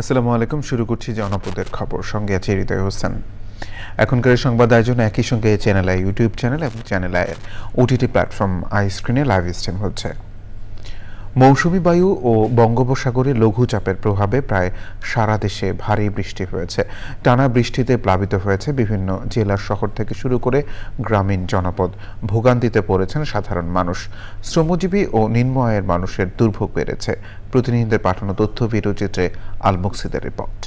আসসালামু আলাইকুম। শুরু করছি জনপদের খবর, সঙ্গে আছে হৃদয় হোসেন। এখনকার সংবাদ আয়োজন একই সঙ্গে চ্যানেল আই ইউটিউব চ্যানেল এবং channel I OTT platform I স্ক্রিনে লাইভ স্ট্রিম হচ্ছে। মৌসুমি বায়ু ও বঙ্গোপসাগরে লঘুচাপের প্রভাবে প্রায় সারা দেশে ভারী বৃষ্টি হয়েছে। টানা বৃষ্টিতে প্লাবিত হয়েছে বিভিন্ন জেলার শহর থেকে শুরু করে গ্রামীণ জনপদ। ভোগান্তিতে পড়েছেন সাধারণ মানুষ। শ্রমজীবী ও নিম্ন আয়ের মানুষের দুর্ভোগ বেড়েছে। প্রতিনিধিদের পাঠানো তথ্য ভিডিওচিত্রে আল মুকসিদের রিপোর্ট।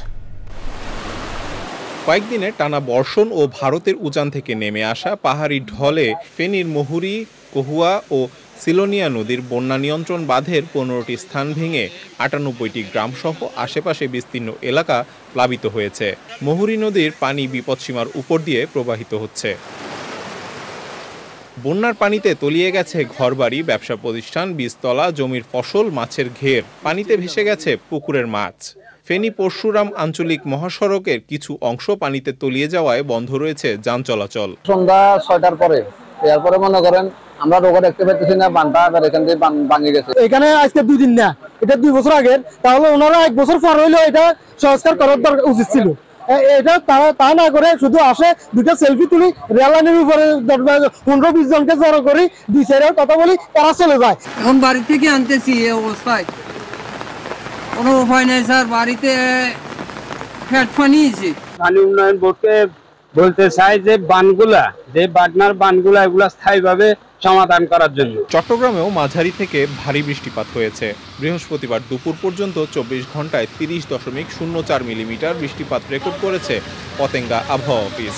কয়েকদিনে টানা বর্ষণ ও ভারতের উজান থেকে নেমে আসা পাহাড়ি ঢলে ফেনীর মুহুরী, কহুয়া ও সিলোনিয়া নদীর বন্যা নিয়ন্ত্রণ বাঁধের 15টি স্থান ভেঙে 98টি গ্রামসহ আশেপাশে বিস্তীর্ণ এলাকা প্লাবিত হয়েছে। মুহুরী নদীর পানি বিপদসীমার উপর দিয়ে প্রবাহিত হচ্ছে। বন্যার পানিতে তলিয়ে গেছে ঘরবাড়ি, ব্যবসা প্রতিষ্ঠান, বীজতলা, জমির ফসল, মাছের ঘের। পানিতে ভেসে গেছে পুকুরের মাছ। ফেনী পরশুরাম আঞ্চলিক মহাসড়কের কিছু অংশ পানিতে তলিয়ে যাওয়ায় বন্ধ রয়েছে যান চলাচল। সন্ধ্যা 6টার পরে এরপরে মনে করেন আমরা রোগ দেখতে পাচ্ছি না, বানটা এখান থেকে ভাঙে গেছে। এখানে আজকে 2 দিন না, এটা 2 বছর আগের, তাহলে ওনারা 1 বছর পর হইলেও এটা সংস্কার করার দরকার উচিত ছিল। এটা তা না করে শুধু আসে, দুটো সেলফি তুলি, রেল লাইনের উপরে 15-20 জনকে জড়ো করি, 2-4 কথা বলি, তারা চলে যায়। এখন বাড়ি থেকে আনতেছি এই অবস্থায়, কোনো উপায় নেই স্যার। বাড়িতে ফ্যাট ফানিয়েছি। পানি উন্নয়ন বোর্ডকে বলতে চাই যে বানগুলা এগুলা স্থায়ীভাবে সমাধান করার জন্য। চট্টগ্রামেও মাঝারি থেকে ভারী বৃষ্টিপাত হয়েছে। বৃহস্পতিবার দুপুর পর্যন্ত 24 ঘন্টায় 30.04 মিলিমিটার বৃষ্টিপাত রেকর্ড করেছে পতেঙ্গা আবহাওয়া অফিস।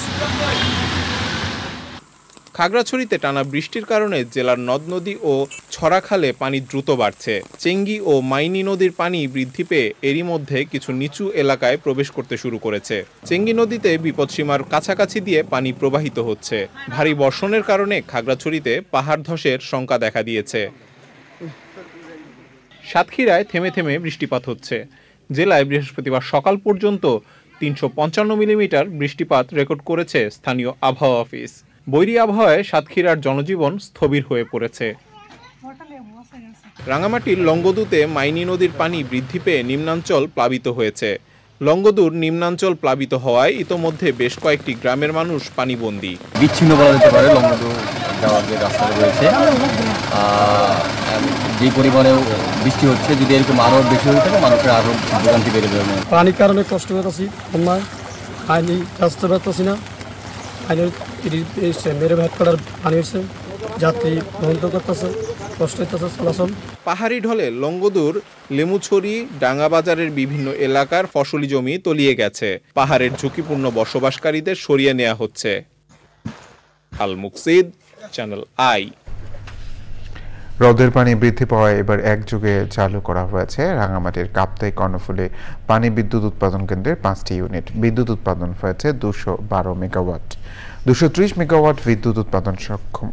খাগড়াছড়িতে টানা বৃষ্টির কারণে জেলার নদ নদী ও ছড়াখালে পানি দ্রুত বাড়ছে। চেঙ্গি ও মাইনি নদীর পানি বৃদ্ধি পেয়ে এরই মধ্যে কিছু নিচু এলাকায় প্রবেশ করতে শুরু করেছে। চেঙ্গি নদীতে বিপদসীমার কাছাকাছি দিয়ে পানি প্রবাহিত হচ্ছে। ভারী বর্ষণের কারণে খাগড়াছড়িতে পাহাড় ধসের শঙ্কা দেখা দিয়েছে। সাতক্ষীরায় থেমে থেমে বৃষ্টিপাত হচ্ছে। জেলায় বৃহস্পতিবার সকাল পর্যন্ত 355 মিলিমিটার বৃষ্টিপাত রেকর্ড করেছে স্থানীয় আবহাওয়া অফিস। বৈরী আবহাওয়ায় সাতক্ষীরার জনজীবন স্থবির হয়ে পড়েছে। রাঙামাটির লংগদুতে মাইনি নদীর পানি বৃদ্ধি পেয়ে নিম্নাঞ্চল প্লাবিত হয়েছে। লংগদুর নিম্নাঞ্চল প্লাবিত হওয়ায় ইতোমধ্যে বেশ কয়েকটি গ্রামের মানুষ পানিবন্দী। বিচ্ছিন্ন বলা যেতে পারে। লংগদু যাওয়ার যে রাস্তা রয়েছে, যে পরিমাণে বৃষ্টি হচ্ছে, যদি এরকম আরও বেশি হয়ে থাকে মানুষের আরও ভোগান্তি বেড়ে যাবে। পানির কারণে কষ্ট পেতেছি, পানি রাস্তা পাচ্ছি না, মেরে ভেট করার পানি হচ্ছে, যাত্রী বন্ধ করতেছে, কষ্ট হইতেছে চলাচল। পাহাড়ি ঢলে লংগদুর, লেমুছড়ি, ডাঙ্গাবাজারের বিভিন্ন এলাকার ফসলি জমি তলিয়ে গেছে। পাহাড়ের ঝুঁকিপূর্ণ বসবাসকারীদের সরিয়ে নেওয়া হচ্ছে। আল মুকসিদ, চ্যানেল আই। হ্রদের পানি বৃদ্ধি পাওয়ায় এবার একযোগে চালু করা হয়েছে রাঙামাটির কাপ্তাই কর্ণফুলী পানি বিদ্যুৎ উৎপাদন কেন্দ্রের 5টি ইউনিট। বিদ্যুৎ উৎপাদন হয়েছে 212 মেগাওয়াট। 230 মেগাওয়াট বিদ্যুৎ উৎপাদন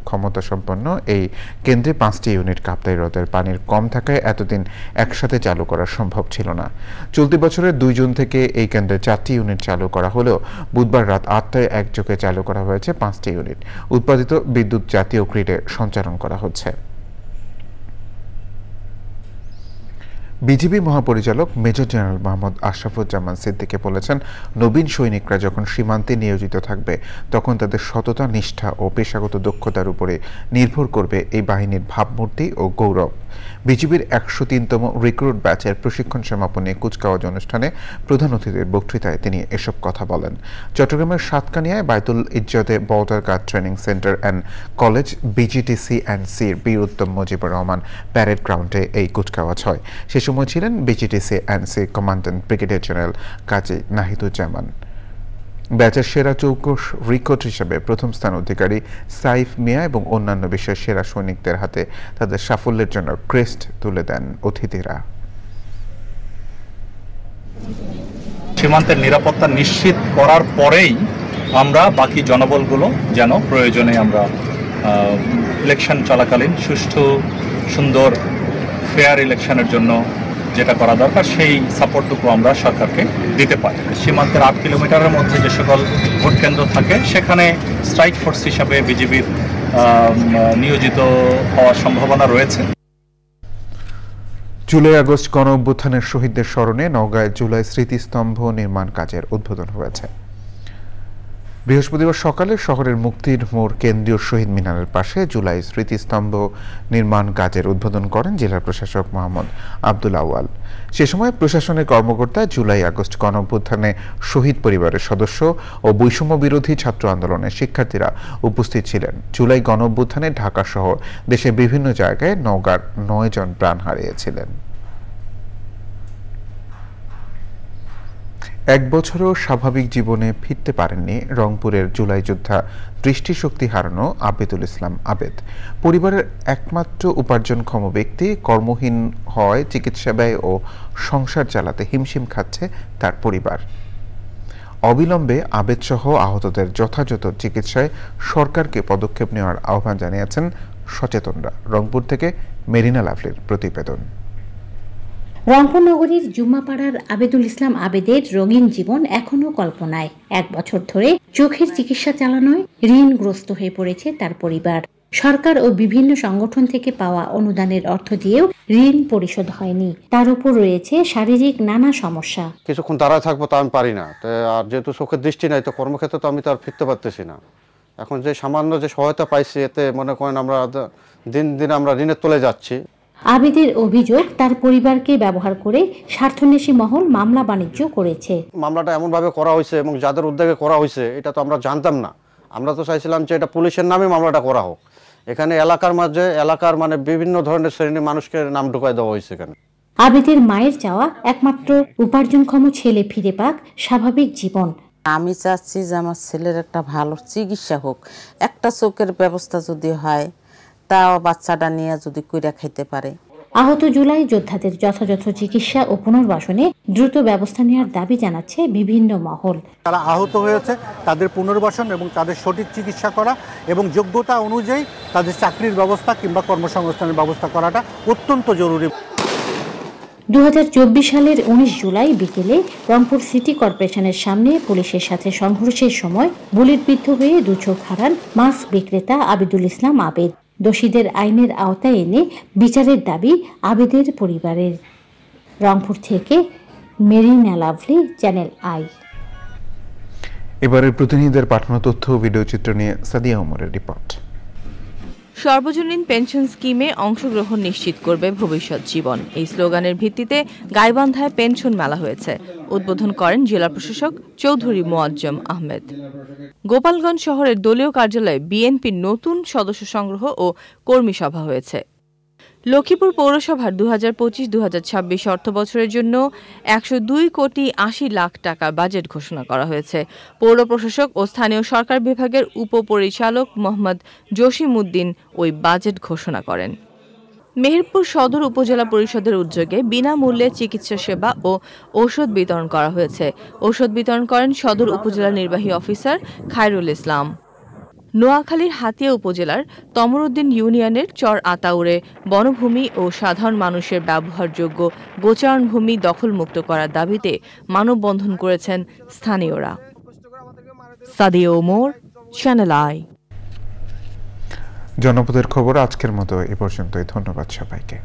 ক্ষমতা সম্পন্ন এই কেন্দ্রে 5টি ইউনিট কাপ্তাই হ্রদের পানির কম থাকায় এতদিন একসাথে চালু করা সম্ভব ছিল না। চলতি বছরের 2 জুন থেকে এই কেন্দ্রে 4টি ইউনিট চালু করা হলেও বুধবার রাত 8টায় একযোগে চালু করা হয়েছে 5টি ইউনিট। উৎপাদিত বিদ্যুৎ জাতীয় গ্রিডে সঞ্চালন করা হচ্ছে। বিজিবি মহাপরিচালক মেজর জেনারেল মোহাম্মদ আশরাফুজ্জামান সিদ্দিকী বলেছেন, নবীন সৈনিকরা যখন সীমান্তে নিয়োজিত থাকবে তখন তাদের সততা, নিষ্ঠা ও পেশাগত দক্ষতার উপরে নির্ভর করবে এই বাহিনীর ভাবমূর্তি ও গৌরব। বিজিবির 103তম রিক্রুট ব্যাচের প্রশিক্ষণ সমাপনী কুচকাওয়াজ অনুষ্ঠানে প্রধান অতিথির বক্তৃতায় তিনি এসব কথা বলেন। চট্টগ্রামের সাতকানিয়ায় বায়তুল ইজ্জতে border guard training centre and college BGTC&Cর বীর উত্তম মুজিবুর রহমান প্যারেড গ্রাউন্ডে এই কুচকাওয়াজ হয়। সে সময় ছিলেন BGTC&C কমান্ড্যান্ট ব্রিগেডিয়ার জেনারেল কাজী নাহিদুজ্জামান। ব্যাচের সেরা চৌকস রিক্রুট হিসেবে প্রথম স্থান অধিকারী সাইফ মিয়া এবং অন্যান্য বিষয়ের সেরা সৈনিকদের হাতে তাদের সাফল্যের জন্য ক্রেস্ট তুলে দেন অতিথিরা। সীমান্তের নিরাপত্তা নিশ্চিত করার পরেই আমরা বাকি জনবলগুলো যেন প্রয়োজনে আমরা ইলেকশন চলাকালীন সুষ্ঠু, সুন্দর, ফেয়ার ইলেকশনের জন্য যেটা করা দরকার সেই সাপোর্টটুকু আমরা সরকারকে দিতে পারি। সীমান্তের 8 কিলোমিটারের মধ্যে যে সকল ভোট কেন্দ্র থাকে সেখানে স্ট্রাইক ফোর্স হিসাবে বিজিবির নিয়োজিত হওয়ার সম্ভাবনা রয়েছে। জুলাই আগস্ট গণ অভ্যুত্থানের শহীদদের স্মরণে নওগাঁয় জুলাই স্মৃতিস্তম্ভ নির্মাণ কাজের উদ্বোধন হয়েছে। বৃহস্পতিবার সকালে শহরের মুক্তির মোড় কেন্দ্রীয় শহীদ মিনারের পাশে জুলাই স্মৃতিস্তম্ভ নির্মাণ কাজের উদ্বোধন করেন জেলা প্রশাসক মোহাম্মদ আব্দুল আউয়াল। সে সময় প্রশাসনের কর্মকর্তা জুলাই আগস্ট গণ অভ্যুত্থানে শহীদ পরিবারের সদস্য ও বৈষম্য বিরোধী ছাত্র আন্দোলনের শিক্ষার্থীরা উপস্থিত ছিলেন। জুলাই গণ অভ্যুত্থানে ঢাকা সহ দেশের বিভিন্ন জায়গায় নওগাঁর 9 জন প্রাণ হারিয়েছিলেন। এক বছরও স্বাভাবিক জীবনে ফিরতে পারেননি রংপুরের জুলাই যোদ্ধা দৃষ্টিশক্তি হারানো আবেদুল ইসলাম আবেদ। পরিবারের একমাত্র উপার্জনক্ষম ব্যক্তি, কর্মহীন হয় চিকিৎসা ব্যয় ও সংসার চালাতে হিমশিম খাচ্ছে তার পরিবার। অবিলম্বে আবেদ সহ আহতদের যথাযথ চিকিৎসায় সরকারকে পদক্ষেপ নেওয়ার আহ্বান জানিয়েছেন সচেতনরা। রংপুর থেকে মেরিনা লাভলির প্রতিবেদন। রংপুর নগরীর জুম্মাপাড়ার আবেদুল ইসলাম আবেদের রঙিন জীবন এখনো কল্পনায়। 1 বছর ধরে চোখের চিকিৎসা চালানোয় ঋণগ্রস্ত হয়ে পড়েছে তার পরিবার। সরকার ও বিভিন্ন সংগঠন থেকে পাওয়া অনুদানের অর্থ দিয়েও ঋণ পরিশোধ হয়নি। তার উপর রয়েছে শারীরিক নানা সমস্যা। কিছুক্ষণ দাঁড়ায় থাকবো তা আমি পারি না, আর যেহেতু চোখের দৃষ্টি নাই তো কর্মক্ষেত্রে তো আমি তো আর ফিরতে পারতেছি না। এখন যে সামান্য যে সহায়তা পাইছি এতে মনে করেন আমরা দিন দিন আমরা ঋণের তলে যাচ্ছি। আবেদের অভিযোগ, তার পরিবারকে ব্যবহার করে স্বার্থন্বেষী মহল মামলা বাণিজ্য করেছে। মামলাটা এমন ভাবে করা হয়েছে এবং যাদের উদ্যোগে করা হয়েছে এটা তো আমরা জানতাম না। আমরা তো চাইছিলাম যে এটা পুলিশের নামে মামলাটা করা হোক। এখানে এলাকার মানে বিভিন্ন ধরনের শ্রেণীর মানুষকে নাম ঢুকাই দেওয়া হয়েছে এখানে। আবেদের মায়ের চাওয়া একমাত্র উপার্জনক্ষম ছেলে ফিরে পাক স্বাভাবিক জীবন। আমি চাচ্ছি যে আমার ছেলের একটা ভালো চিকিৎসা হোক, একটা চোখের ব্যবস্থা যদি হয়, তাও বাচ্চাটা নিয়ে যদি কইরা খাইতে পারে। আহত জুলাই যোদ্ধাদের যথাযথ চিকিৎসা ও পুনর্বাসনে দ্রুত ব্যবস্থা নেওয়ার দাবি জানাচ্ছে বিভিন্ন মহল। যারা আহত হয়েছে তাদের পুনর্বাসন এবং তাদের সঠিক চিকিৎসা করা এবং যোগ্যতা অনুযায়ী তাদের চাকরির ব্যবস্থা কিংবা কর্মসংস্থানের ব্যবস্থা করাটা অত্যন্ত জরুরি। 2024 সালের 19 জুলাই বিকেলে রংপুর সিটি কর্পোরেশনের সামনে পুলিশের সাথে সংঘর্ষের সময় বুলেটবিদ্ধ হয়ে 2 চোখ হারান মাছ বিক্রেতা আবেদুল ইসলাম আবেদ। দোষীদের আইনের আওতায় এনে বিচারের দাবি আবেদের পরিবারের। রংপুর থেকে মেরিনা লাভলি, চ্যানেল আই। এবারের প্রতিনিধিদের পাঠানো তথ্য ও ভিডিও চিত্র নিয়ে সাদিয়া ওমরের রিপোর্ট। সর্বজনীন পেনশন স্কিমে অংশগ্রহণ নিশ্চিত করবে ভবিষ্যৎ জীবন, এই স্লোগানের ভিত্তিতে গাইবান্ধায় পেনশন মেলা হয়েছে। উদ্বোধন করেন জেলা প্রশাসক চৌধুরী মোয়াজ্জম আহমেদ। গোপালগঞ্জ শহরের দলীয় কার্যালয়ে বিএনপির নতুন সদস্য সংগ্রহ ও কর্মী সভা হয়েছে। লক্ষ্মীপুর পৌরসভার 2025-2026 অর্থবছরের জন্য 102,80,00,000 টাকা বাজেট ঘোষণা করা হয়েছে। পৌর প্রশাসক ও স্থানীয় সরকার বিভাগের উপপরিচালক মোহাম্মদ জসিম উদ্দিন ওই বাজেট ঘোষণা করেন। মেহেরপুর সদর উপজেলা পরিষদের উদ্যোগে বিনামূল্যে চিকিৎসা সেবা ও ঔষধ বিতরণ করা হয়েছে। ঔষধ বিতরণ করেন সদর উপজেলা নির্বাহী অফিসার খায়রুল ইসলাম। নোয়াখালীর হাতিয়া উপজেলার তমরউদ্দিন ইউনিয়নের চর আতাউরে বনভূমি ও সাধারণ মানুষের ব্যবহারযোগ্য গোচারণ ভূমি দখলমুক্ত করার দাবিতে মানববন্ধন করেছেন স্থানীয়রা। Sadia Omar, channel I. জনপদের খবর আজকের মতো এ পর্যন্তই। ধন্যবাদ সবাইকে।